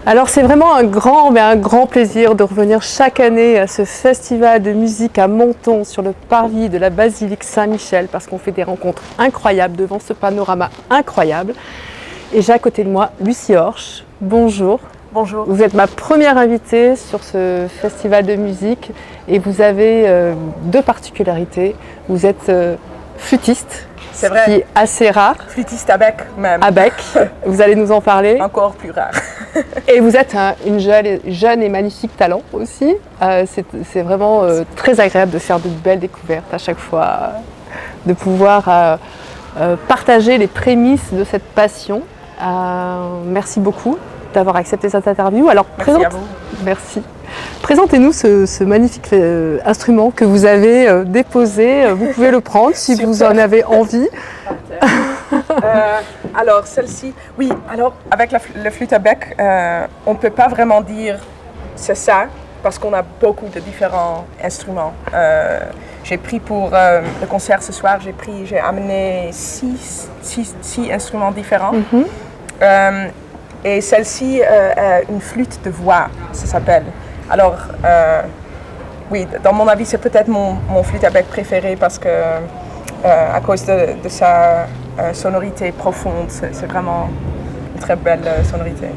Alors c'est vraiment un grand plaisir de revenir chaque année à ce festival de musique à Menton sur le parvis de la basilique Saint-Michel parce qu'on fait des rencontres incroyables devant ce panorama incroyable. Et j'ai à côté de moi Lucie Horsch. Bonjour. Bonjour. Vous êtes ma première invitée sur ce festival de musique et vous avez deux particularités. Vous êtes flûtiste. C'est vrai. Ce qui est assez rare. Flûtiste à bec même. À bec, vous allez nous en parler. Encore plus rare. Et vous êtes une jeune et magnifique talent aussi. C'est vraiment très agréable de faire de belles découvertes à chaque fois, de pouvoir partager les prémices de cette passion. Merci beaucoup d'avoir accepté cette interview. Alors, Merci à vous. Merci. Présentez-nous ce magnifique instrument que vous avez déposé. Vous pouvez le prendre si vous en avez envie. Alors, celle-ci, oui, alors avec le flûte à bec, on ne peut pas vraiment dire c'est ça, parce qu'on a beaucoup de différents instruments. J'ai pris pour le concert ce soir, j'ai amené six instruments différents. Mm-hmm. Et celle-ci, une flûte de voix, ça s'appelle. Alors, oui, dans mon avis, c'est peut-être mon flûte à bec préféré parce que, à cause de sa sonorité profonde, c'est vraiment une très belle sonorité.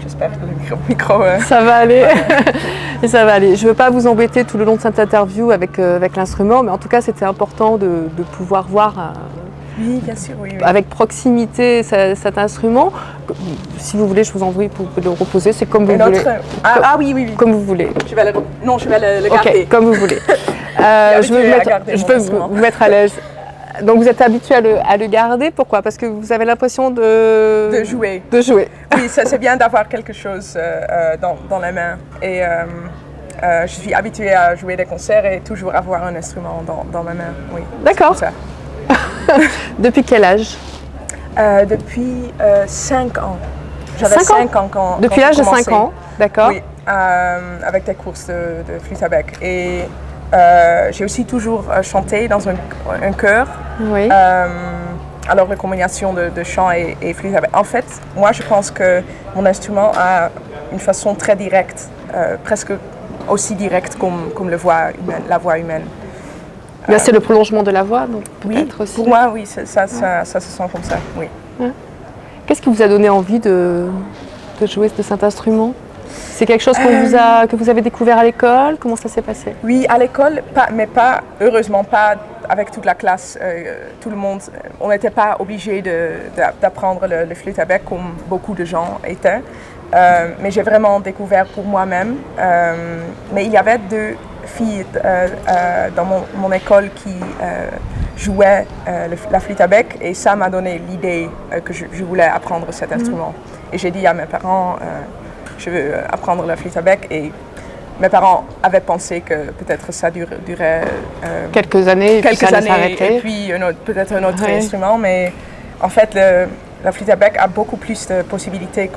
J'espère que le micro... Ça va aller. Ça va aller. Je ne veux pas vous embêter tout le long de cette interview avec l'instrument, mais en tout cas, c'était important de pouvoir voir oui, bien sûr, oui. avec proximité cet instrument. Si vous voulez, je vous envoie pour le reposer. C'est comme vous voulez. Oui. Comme vous voulez. Je vais le garder. Ok, comme vous voulez. Je peux vous mettre à l'aise. Donc vous êtes habitué à le garder, pourquoi? Parce que vous avez l'impression de jouer. De jouer. Oui, ça c'est bien d'avoir quelque chose dans la main. Et je suis habituée à jouer des concerts et toujours avoir un instrument dans ma main. Oui. D'accord. Depuis quel âge? Depuis 5 ans. J'avais 5 ans quand depuis l'âge de 5 ans, d'accord. Oui, avec des courses de flûte à bec. Et j'ai aussi toujours chanté dans un chœur. Oui. Alors, la combinaison de chant et flûte à bec. En fait, moi, je pense que mon instrument a une façon très directe, presque aussi directe comme la voix humaine. Là, c'est le prolongement de la voix, donc peut-être oui, aussi. Pour moi, oui, ça se sent comme ça, oui. Qu'est-ce qui vous a donné envie de jouer de cet instrument? C'est quelque chose que vous avez découvert à l'école? Comment ça s'est passé? Oui, à l'école, heureusement pas avec toute la classe, tout le monde. On n'était pas obligé d'apprendre le flûte à bec comme beaucoup de gens étaient. Mais j'ai vraiment découvert pour moi-même. Mais il y avait 2 filles dans mon école qui jouaient la flûte à bec et ça m'a donné l'idée que je voulais apprendre cet instrument. Et j'ai dit à mes parents, je veux apprendre la flûte à bec et mes parents avaient pensé que peut-être ça durait quelques années et puis peut-être un autre instrument, mais en fait la flûte à bec a beaucoup plus de possibilités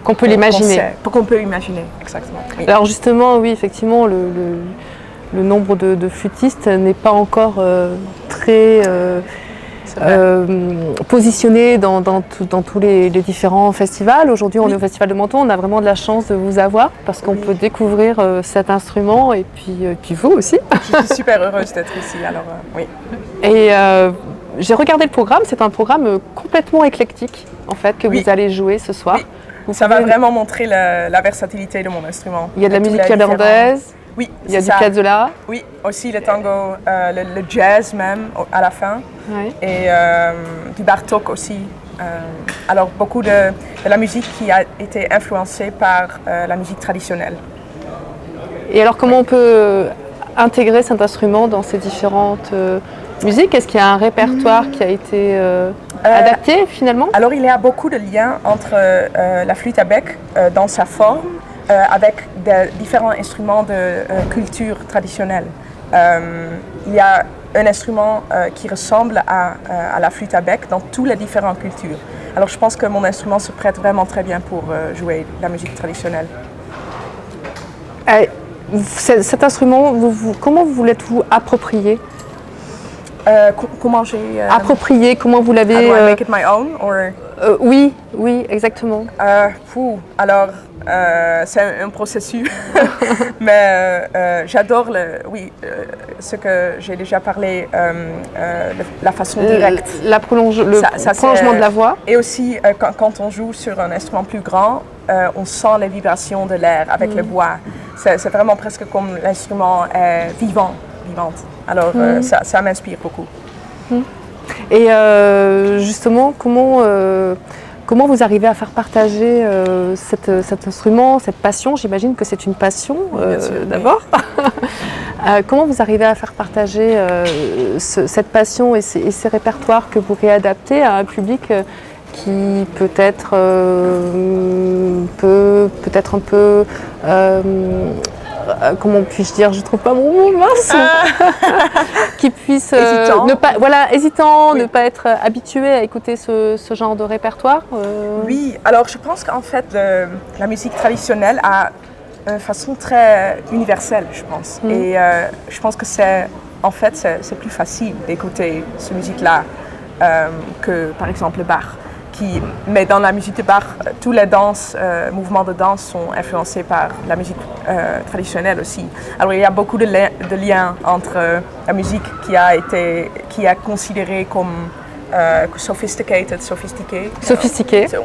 qu'on peut l'imaginer. Qu'on peut imaginer, exactement. Oui. Alors justement, oui, effectivement, le nombre de flûtistes n'est pas encore très positionné dans tous les différents festivals. Aujourd'hui, on est au Festival de Menton, on a vraiment de la chance de vous avoir parce qu'on peut découvrir cet instrument et puis vous aussi. Je suis super heureuse d'être ici, alors oui. Et j'ai regardé le programme, c'est un programme complètement éclectique en fait que vous allez jouer ce soir. Oui. Ça va vraiment montrer la versatilité de mon instrument. Il y a de la musique irlandaise. Oui, il y a du piazzolla. Oui, aussi le tango, le jazz même à la fin. Oui. Et du Bartók aussi. Alors beaucoup de la musique qui a été influencée par la musique traditionnelle. Et alors comment on peut intégrer cet instrument dans ces différentes musiques? Est-ce qu'il y a un répertoire qui a été adapté finalement? Alors il y a beaucoup de liens entre la flûte à bec dans sa forme avec des différents instruments de culture traditionnelle. Il y a un instrument qui ressemble à la flûte à bec dans toutes les différentes cultures. Alors je pense que mon instrument se prête vraiment très bien pour jouer la musique traditionnelle. Cet instrument, comment vous l'êtes-vous approprié? Comment j'ai... Approprié, comment vous l'avez... How do I make it my own? Or... Oui, exactement. Alors, c'est un processus, mais j'adore ce que j'ai déjà parlé, la façon directe. Le prolongement de la voix. Et aussi, quand on joue sur un instrument plus grand, on sent les vibrations de l'air avec le bois. C'est vraiment presque comme l'instrument est vivante. Alors, ça m'inspire beaucoup. Et justement, comment vous arrivez à faire partager cet instrument, cette passion? J'imagine que c'est une passion d'abord. Comment vous arrivez à faire partager cette passion et ces répertoires que vous réadaptez à un public qui peut-être un peu comment puis-je dire, je trouve pas mon mot, mince, qui puisse hésitant, hésitant, ne pas être habitué à écouter ce genre de répertoire. Oui, alors je pense qu'en fait la musique traditionnelle a une façon très universelle, je pense. Et je pense que c'est plus facile d'écouter cette musique-là que par exemple le Bach. Mais dans la musique de Bach, tous les mouvements de danse sont influencés par la musique traditionnelle aussi. Alors il y a beaucoup de liens entre la musique qui est considérée comme sophistiquée.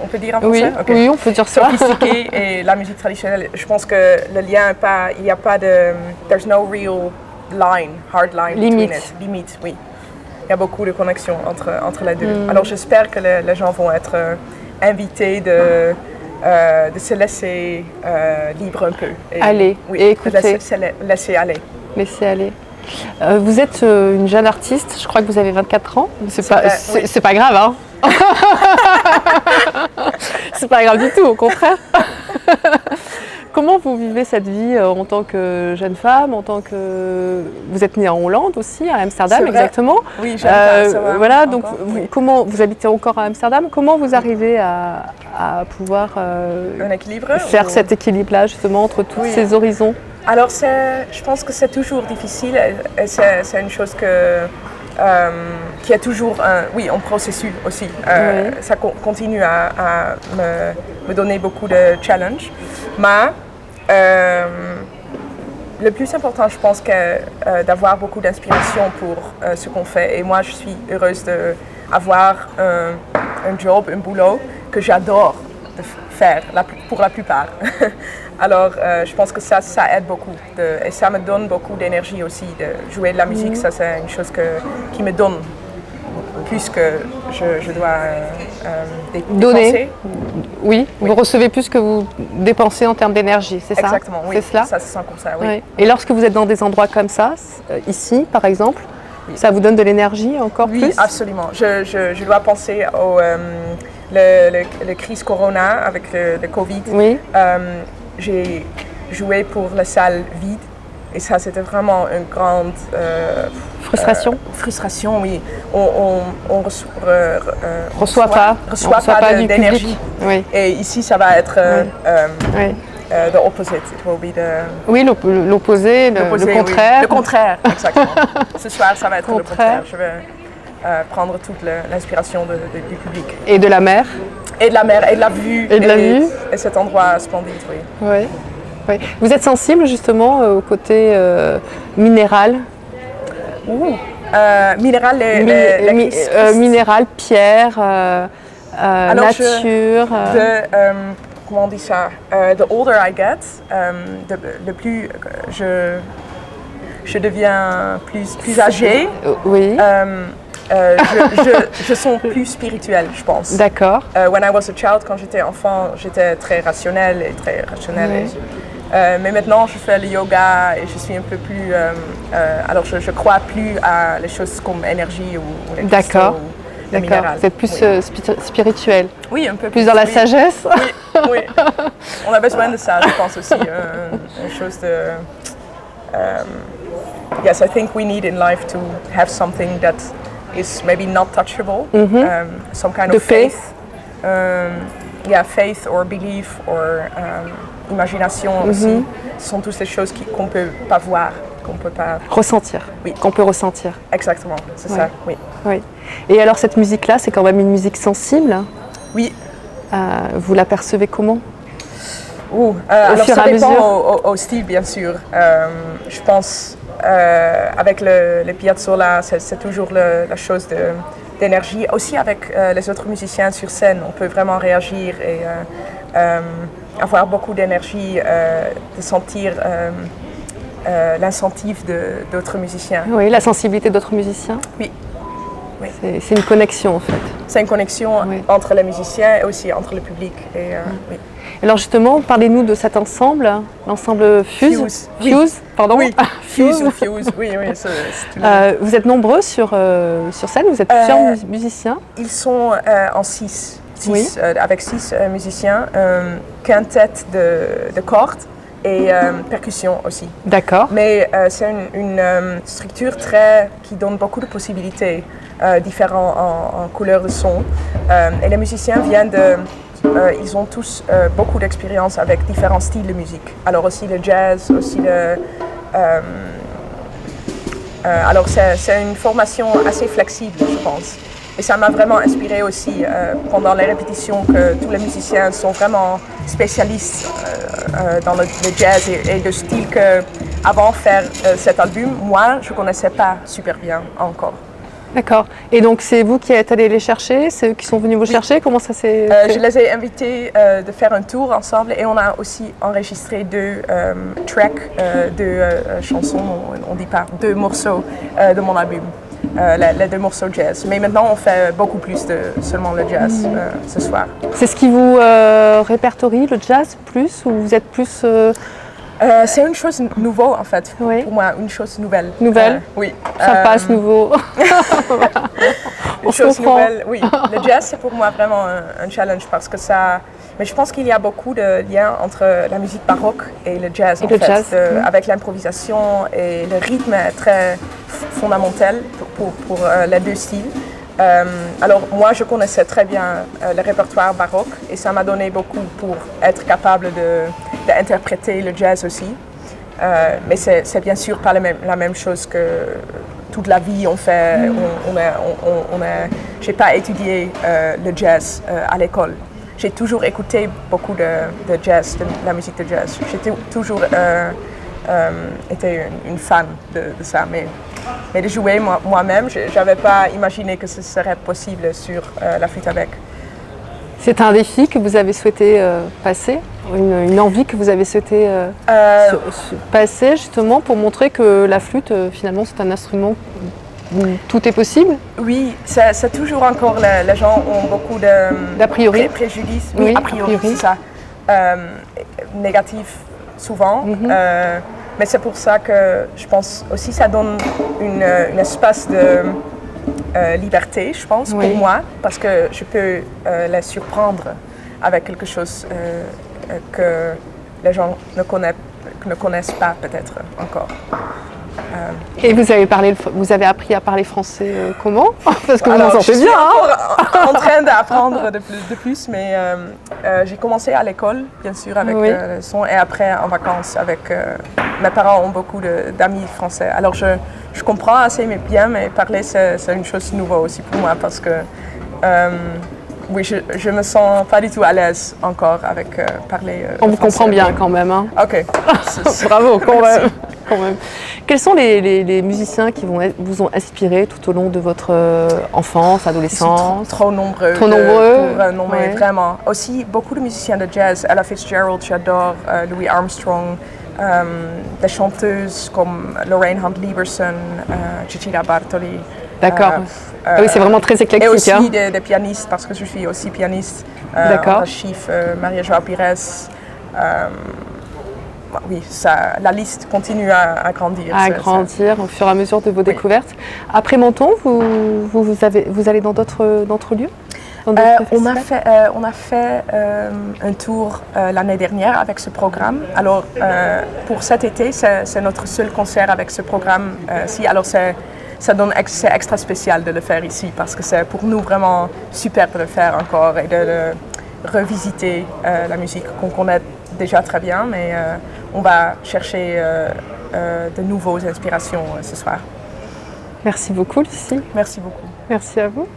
On peut dire en français? Oui, on peut dire ça. Sophistiquée et la musique traditionnelle. Je pense que le lien il n'y a pas de, there's no real hard line between it. Limite, oui. Il y a beaucoup de connexions entre les deux. Alors j'espère que les gens vont être invités de se laisser libre un peu. Et écouter. Laisser aller. Laisser aller. Vous êtes une jeune artiste, je crois que vous avez 24 ans. C'est pas grave, hein. C'est pas grave du tout, au contraire. Comment vous vivez cette vie en tant que jeune femme, vous êtes née en Hollande aussi, à Amsterdam exactement. Oui, jeune femme, ça va. Voilà, donc comment vous habitez encore à Amsterdam? Comment vous arrivez à pouvoir faire cet équilibre-là justement entre tous ces horizons? Alors je pense que c'est toujours difficile. C'est une chose qui est toujours un processus aussi. Ça continue à me donner beaucoup de challenges. Mais le plus important, je pense, d'avoir beaucoup d'inspiration pour ce qu'on fait. Et moi, je suis heureuse d'avoir un job, un boulot que j'adore de faire pour la plupart. Alors, je pense que ça aide beaucoup. Et ça me donne beaucoup d'énergie aussi. De jouer de la musique, ça, c'est une chose qui me donne plus que je dois donner. Oui, vous recevez plus que vous dépensez en termes d'énergie, c'est ça? Exactement, oui. C'est cela? Ça se sent comme ça, oui. Et lorsque vous êtes dans des endroits comme ça, ici par exemple, ça vous donne de l'énergie encore plus? Oui, absolument. Je dois penser au le crise Corona avec le Covid. Oui. J'ai joué pour la salle vide et ça c'était vraiment une grande frustration. Frustration, oui. On reçoit pas d'énergie. Oui. Et ici ça va être the opposite. It will be oui, l'opposé, le contraire. Oui. Le contraire, exactement. Ce soir ça va être le contraire. Je vais prendre toute l'inspiration du public. Et de la mer. Et de la mer, et de la vue. Et cet endroit splendide, oui. Oui. Vous êtes sensible justement au côté minéral? Minéral, minéral, pierre, nature. Comment on dit ça? The older I get, le plus je deviens plus âgée. Oui. Je sens plus spirituelle, je pense. D'accord. When I was a child, quand j'étais enfant, j'étais très rationnelle. Oui. Mais maintenant, je fais le yoga et je suis un peu plus... alors, je crois plus à les choses comme énergie ou les cristaux ou les minérales. Vous êtes plus spirituel. Oui, un peu plus. Plus dans la sagesse. Oui. On a besoin de ça, je pense aussi. Une chose de... yes, I think we need in life to have something that is maybe not touchable, some kind of faith. Il y a faith or belief or imagination aussi. Ce sont toutes les choses qu'on ne peut pas voir, qu'on peut pas ressentir. Oui. Qu'on peut ressentir. Exactement, c'est ça, oui. Oui. Et alors cette musique-là, c'est quand même une musique sensible. Oui. Vous la percevez comment? Alors ça dépend au style, bien sûr. Je pense avec le Piazzolla, c'est toujours la chose d'énergie. Aussi avec les autres musiciens sur scène, on peut vraiment réagir et avoir beaucoup d'énergie, de sentir l'incentive d'autres musiciens. Oui, la sensibilité d'autres musiciens. Oui. Oui. C'est une connexion en fait. C'est une connexion entre les musiciens et aussi entre le public. Et, oui. Alors justement, parlez-nous de cet ensemble, l'ensemble Fuse. Fuse, pardon. Oui, Fuse ou Fuse, oui. Vous êtes nombreux sur scène, vous êtes plusieurs musiciens. Ils sont en 6, avec 6 musiciens, quintette de cordes et percussion aussi. D'accord. Mais c'est une structure qui donne beaucoup de possibilités différentes en couleurs de son. Et les musiciens viennent ils ont tous beaucoup d'expérience avec différents styles de musique. Alors aussi le jazz, aussi alors c'est une formation assez flexible, je pense. Et ça m'a vraiment inspiré aussi pendant les répétitions que tous les musiciens sont vraiment spécialistes dans le jazz et le style qu'avant de faire cet album, moi je ne connaissais pas super bien encore. D'accord. Et donc c'est vous qui êtes allés les chercher, c'est eux qui sont venus vous chercher? Comment ça s'est fait? Je les ai invités de faire un tour ensemble et on a aussi enregistré 2 tracks, 2 chansons, on dit pas, 2 morceaux de mon album, les 2 morceaux jazz. Mais maintenant on fait beaucoup plus de seulement le jazz ce soir. C'est ce qui vous répertorie, le jazz plus, ou vous êtes plus... c'est une chose nouvelle en fait, pour moi, une chose nouvelle. Nouvelle? Oui. Ça passe nouveau. Une chose nouvelle, oui. Le jazz, c'est pour moi vraiment un challenge parce que ça... Mais je pense qu'il y a beaucoup de liens entre la musique baroque et le jazz, avec l'improvisation et le rythme est très fondamental pour les 2 styles. Alors moi, je connaissais très bien le répertoire baroque et ça m'a donné beaucoup pour être capable d'interpréter le jazz aussi. Mais c'est bien sûr pas la même chose que toute la vie on fait. J'ai pas étudié le jazz à l'école. J'ai toujours écouté beaucoup de jazz, de la musique de jazz. J'ai toujours été une fan de ça. Mais de jouer moi-même, je n'avais pas imaginé que ce serait possible sur la flûte à bec. C'est un défi que vous avez souhaité passer, une envie que vous avez souhaité passer justement pour montrer que la flûte finalement c'est un instrument où tout est possible? Oui, c'est toujours encore, les gens ont beaucoup d'a priori, préjudices. Oui, a priori, c'est ça. Négatif souvent. Mais c'est pour ça que je pense aussi ça donne un espace de liberté, je pense, pour moi, parce que je peux les surprendre avec quelque chose que les gens ne connaissent pas peut-être encore. Et vous avez appris à parler français comment? Parce que vous en sortez bien. Je suis en train d'apprendre de plus, mais j'ai commencé à l'école, bien sûr, avec le son, et après en vacances avec... mes parents ont beaucoup d'amis français, alors je comprends assez bien, mais parler c'est une chose nouvelle aussi pour moi, parce que oui, je me sens pas du tout à l'aise encore avec parler On vous comprend bien quand même. Hein. Ok. Bravo quand même. Quels sont les musiciens qui vous ont inspiré tout au long de votre enfance, adolescence? Trop nombreux. Trop nombreux. Pour nommer, vraiment. Aussi, beaucoup de musiciens de jazz. Ella Fitzgerald, j'adore. Louis Armstrong. Des chanteuses comme Lorraine Hunt Lieberson, Cecilia Bartoli. D'accord. Oui, c'est vraiment très éclectique. Et aussi des pianistes, parce que je suis aussi pianiste. D'accord. Chief, Maria Joao Pires. Oui, la liste continue à grandir. À grandir au fur et à mesure de vos découvertes. Après Menton, vous allez dans d'autres lieux? On a fait un tour l'année dernière avec ce programme. Alors, pour cet été, c'est notre seul concert avec ce programme-ci. Alors, c'est extra spécial de le faire ici parce que c'est pour nous vraiment super de le faire encore et de revisiter la musique qu'on connaît déjà très bien, mais on va chercher de nouvelles inspirations ce soir. Merci beaucoup, Lucie. Merci beaucoup. Merci à vous.